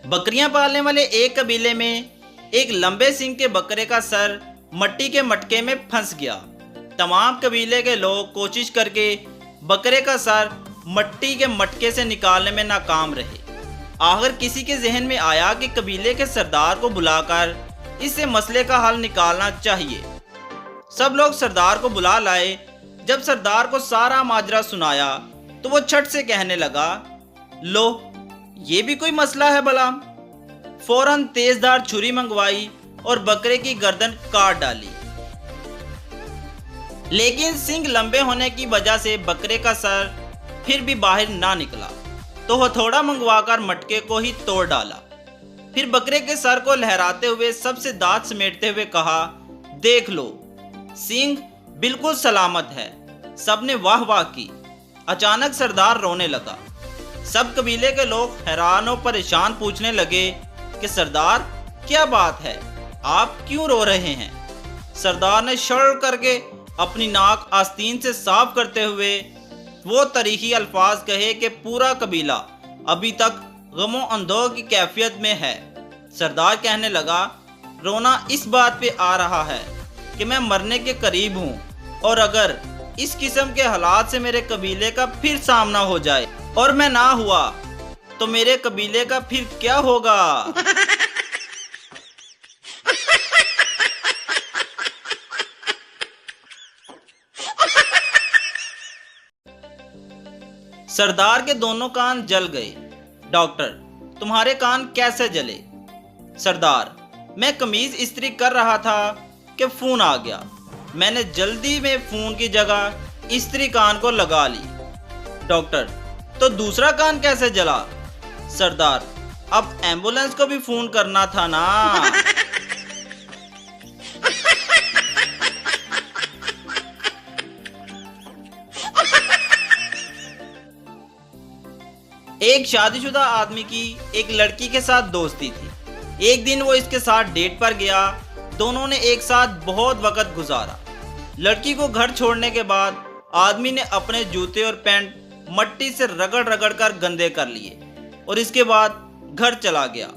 बकरियां पालने वाले एक कबीले में एक लंबे सींग के बकरे का सर मट्टी के मटके में फंस गया। तमाम कबीले के लोग कोशिश करके बकरे का सर मट्टी के मटके से निकालने में नाकाम रहे। आखिर किसी के जहन में आया कि कबीले के सरदार को बुलाकर इससे मसले का हल निकालना चाहिए। सब लोग सरदार को बुला लाए। जब सरदार को सारा माजरा सुनाया तो वो छट से कहने लगा, लो ये भी कोई मसला है भला। फौरन तेजधार छुरी मंगवाई और बकरे की गर्दन काट डाली, लेकिन सींग लंबे होने की वजह से बकरे का सर फिर भी बाहर ना निकला तो हथौड़ा मंगवाकर मटके को ही तोड़ डाला। फिर बकरे के सर को लहराते हुए सबसे दांत समेटते हुए कहा, देख लो सींग बिल्कुल सलामत है। सबने वाह वाह की। अचानक सरदार रोने लगा। सब कबीले के लोग हैरान और परेशान पूछने लगे कि सरदार क्या बात है, आप क्यों रो रहे हैं। सरदार ने शर्र करके अपनी नाक आस्तीन से साफ करते हुए वो तरीखी अल्फाज कहे कि पूरा कबीला अभी तक गमो अंधों की कैफियत में है। सरदार कहने लगा, रोना इस बात पे आ रहा है कि मैं मरने के करीब हूँ और अगर इस किस्म के हालात से मेरे कबीले का फिर सामना हो जाए और मैं ना हुआ तो मेरे कबीले का फिर क्या होगा। सरदार के दोनों कान जल गए। डॉक्टर, तुम्हारे कान कैसे जले। सरदार, मैं कमीज इस्त्री कर रहा था कि फोन आ गया। मैंने जल्दी में फोन की जगह इस्त्री कान को लगा ली। डॉक्टर, तो दूसरा कान कैसे जला। सरदार, अब एम्बुलेंस को भी फोन करना था ना। एक शादीशुदा आदमी की एक लड़की के साथ दोस्ती थी। एक दिन वो इसके साथ डेट पर गया। दोनों ने एक साथ बहुत वक्त गुजारा। लड़की को घर छोड़ने के बाद आदमी ने अपने जूते और पैंट मट्टी से रगड़ रगड़ कर गंदे कर लिए और इसके बाद घर चला गया।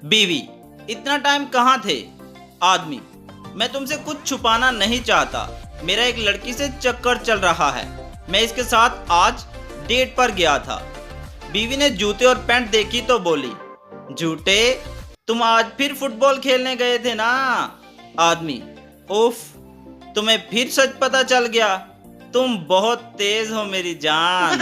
बीवी, इतना टाइम कहाँ थे। आदमी, मैं तुमसे कुछ छुपाना नहीं चाहता। मेरा एक लड़की से चक्कर चल रहा है। मैं इसके साथ आज डेट पर गया था। बीवी ने जूते और पैंट देखी तो बोली, झूठे, तुम आज फिर फुटबॉल खेलने गए थे ना। आदमी, उफ, तुम्हें फिर सच पता चल गया। तुम बहुत तेज हो मेरी जान।